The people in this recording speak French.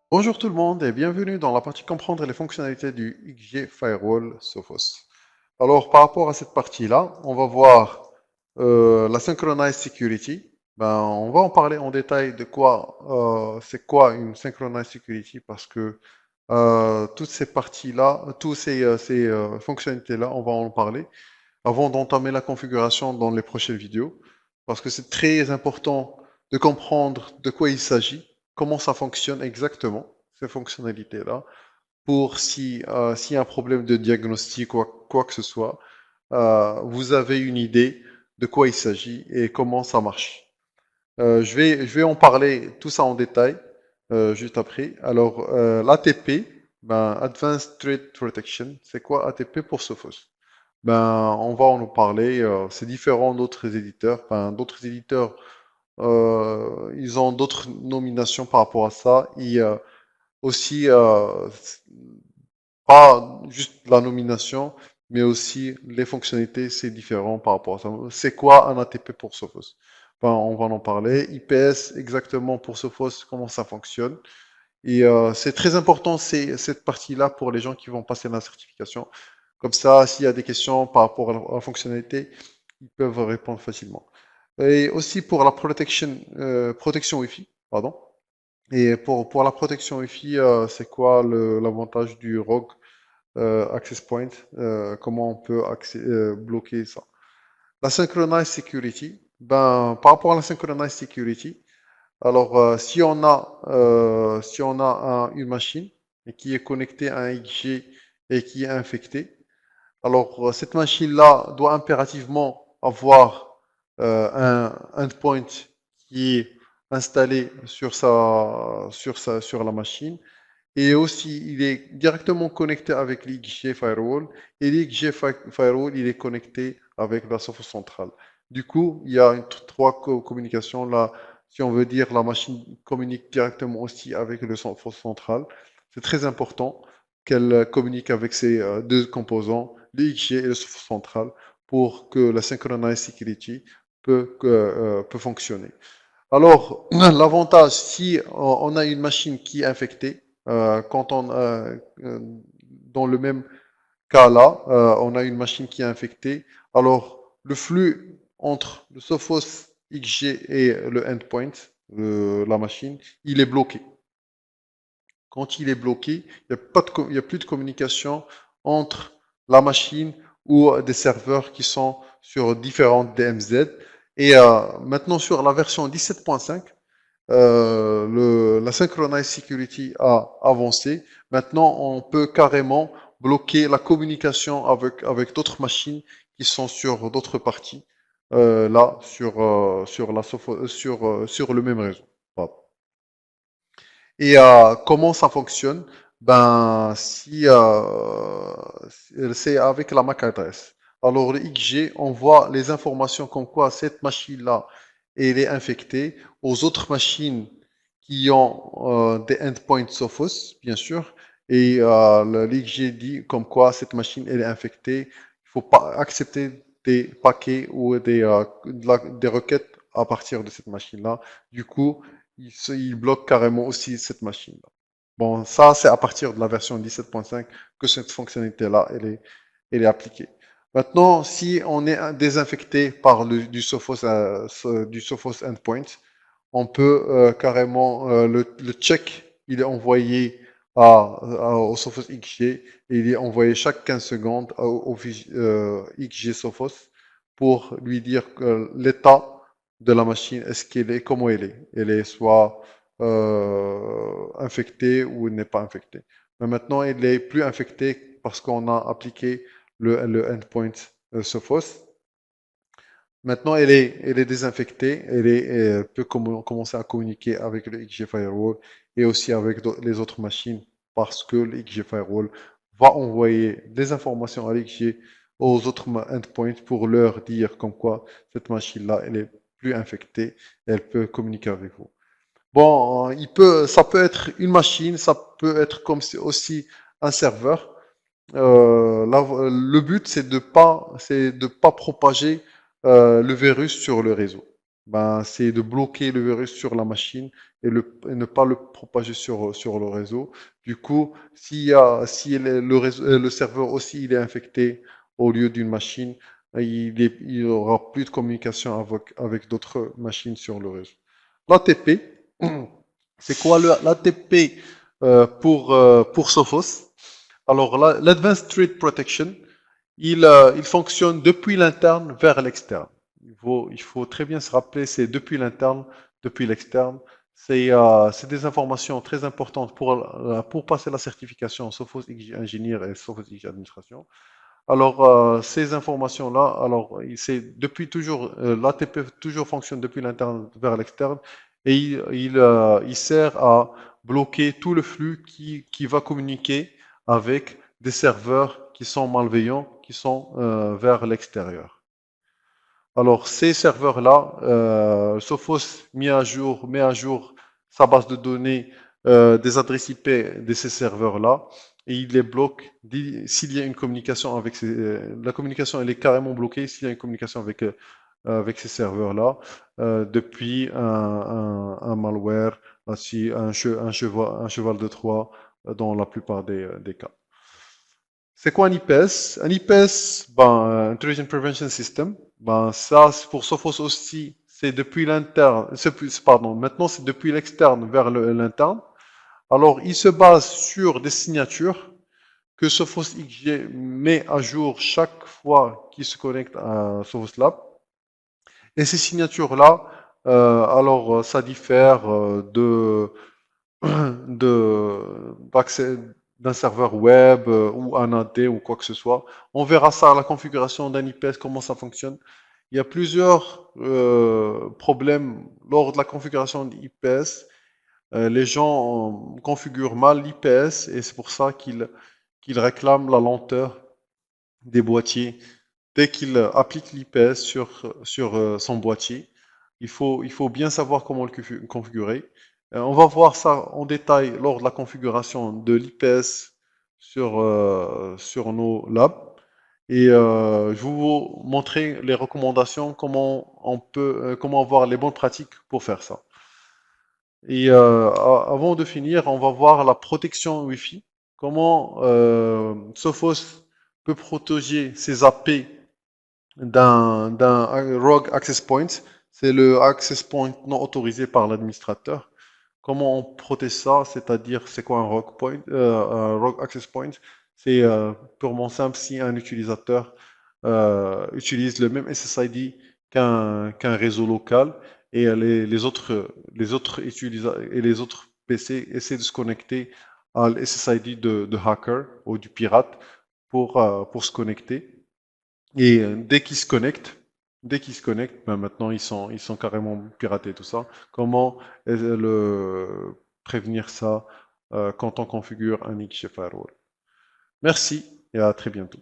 Bonjour tout le monde et bienvenue dans la partie comprendre les fonctionnalités du XG Firewall Sophos. Alors par rapport à cette partie-là, on va voir la Synchronized Security. On va en parler en détail de quoi c'est quoi une Synchronized Security parce que toutes ces parties-là, tous ces fonctionnalités-là, on va en parler avant d'entamer la configuration dans les prochaines vidéos parce que c'est très important de comprendre de quoi il s'agit, comment ça fonctionne exactement, ces fonctionnalités-là, pour s'il y a un problème de diagnostic ou quoi que ce soit, vous avez une idée de quoi il s'agit et comment ça marche. Je vais en parler tout ça en détail juste après. Alors, l'ATP, Advanced Threat Protection, c'est quoi ATP pour Sophos? On va en parler. C'est différent d'autres éditeurs. D'autres éditeurs, ils ont d'autres nominations par rapport à ça. Et aussi, pas juste la nomination, mais aussi les fonctionnalités, c'est différent par rapport à ça. C'est quoi un ATP pour Sophos? On va en parler. IPS, exactement pour Sophos, comment ça fonctionne. Et c'est très important, cette partie-là, pour les gens qui vont passer la certification. Comme ça, s'il y a des questions par rapport à la fonctionnalité, ils peuvent répondre facilement. Et aussi pour la protection Wi-Fi, pardon. Et pour la protection Wi-Fi, c'est quoi l'avantage du Rogue Access Point? Comment on peut bloquer ça? La Synchronized Security, par rapport à la Synchronized Security, alors si on a une machine et qui est connectée à un XG et qui est infectée, alors cette machine-là doit impérativement avoir un endpoint qui est installé sur la machine et aussi, il est directement connecté avec l'XG Firewall. Et l'XG Firewall, il est connecté avec la source centrale. Du coup, il y a trois communications. Là, si on veut dire, la machine communique directement aussi avec le source central. C'est très important qu'elle communique avec ces deux composants, l'XG et le source central, pour que la synchronized security peut fonctionner. Alors, l'avantage, si on a une machine qui est infectée, dans le même cas là, on a une machine qui est infectée, alors le flux entre le Sophos XG et le endpoint, la machine, il est bloqué. Quand il est bloqué, il n'y a plus de communication entre la machine ou des serveurs qui sont sur différentes DMZ. Et maintenant, sur la version 17.5, la Synchronized Security a avancé. Maintenant, on peut carrément bloquer la communication avec d'autres machines qui sont sur d'autres parties, là, sur le même réseau. Pardon. Et comment ça fonctionne? C'est avec la MAC adresse. Alors le XG envoie les informations comme quoi cette machine-là, elle est infectée aux autres machines qui ont des endpoints Sophos, bien sûr. Et l'XG dit comme quoi cette machine, elle est infectée. Il faut pas accepter des paquets ou des requêtes à partir de cette machine-là. Du coup, il bloque carrément aussi cette machine-là. Bon, ça, c'est à partir de la version 17.5 que cette fonctionnalité-là, elle est appliquée. Maintenant, si on est désinfecté par du Sophos Endpoint, on peut carrément, le check, il est envoyé au Sophos XG et il est envoyé chaque 15 secondes au XG Sophos pour lui dire que l'état de la machine, est-ce qu'elle est, comment elle est. Elle est soit infectée ou elle n'est pas infectée. Mais maintenant, elle est plus infectée parce qu'on a appliqué le endpoint Sophos. Maintenant, elle est désinfectée, elle peut commencer à communiquer avec le XG Firewall et aussi avec les autres machines parce que le XG Firewall va envoyer des informations à l'XG aux autres endpoints pour leur dire comme quoi cette machine-là, elle est plus infectée et elle peut communiquer avec vous. Bon, ça peut être une machine, ça peut être comme aussi un serveur. Le but, c'est de pas propager le virus sur le réseau. ben, c'est de bloquer le virus sur la machine et ne pas le propager sur le réseau. Du coup, si le réseau, le serveur aussi il est infecté au lieu d'une machine, il y aura plus de communication avec d'autres machines sur le réseau. L'ATP, c'est quoi l'ATP pour Sophos? Alors, l'Advanced Threat Protection, il fonctionne depuis l'interne vers l'externe. Il faut très bien se rappeler, c'est depuis l'interne, depuis l'externe. C'est des informations très importantes pour passer la certification Sophos XG Engineer et Sophos XG Administration. Alors, ces informations-là, alors, c'est depuis toujours, l'ATP toujours fonctionne depuis l'interne vers l'externe et il sert à bloquer tout le flux qui va communiquer avec des serveurs qui sont malveillants, qui sont vers l'extérieur. Alors, ces serveurs-là, Sophos met à jour sa base de données des adresses IP de ces serveurs-là et il les bloque s'il y a une communication avec la communication, elle est carrément bloquée s'il y a une communication avec ces serveurs-là depuis un malware, ainsi un cheval de Troie dans la plupart des cas. C'est quoi un IPS? Un IPS, ben, Intrusion Prevention System, ben, ça, pour Sophos aussi, c'est depuis l'interne, pardon, maintenant c'est depuis l'externe vers l'interne. Alors, il se base sur des signatures que Sophos XG met à jour chaque fois qu'il se connecte à Sophos Lab. Et ces signatures-là, ça diffère d'accès d'un serveur web ou un AD ou quoi que ce soit. On verra ça à la configuration d'un IPS, comment ça fonctionne. Il y a plusieurs problèmes lors de la configuration d'IPS. Les gens configurent mal l'IPS et c'est pour ça qu'ils réclament la lenteur des boîtiers. Dès qu'il applique l'IPS sur son boîtier, il faut bien savoir comment le configurer. On va voir ça en détail lors de la configuration de l'IPS sur nos labs. Et je vais vous montrer les recommandations, comment avoir les bonnes pratiques pour faire ça. Et avant de finir, on va voir la protection Wi-Fi. Comment Sophos peut protéger ses AP d'un Rogue Access Point. C'est le access point non autorisé par l'administrateur. Comment on protège ça? C'est-à-dire, c'est quoi un Rogue Access Point? C'est purement simple si un utilisateur utilise le même SSID qu'un réseau local et les autres et les autres PC essaient de se connecter à l'SSID de hacker ou du pirate pour se connecter. Et dès qu'ils se connectent, ben maintenant ils sont carrément piratés tout ça. Comment prévenir ça quand on configure un XG Firewall? Merci et à très bientôt.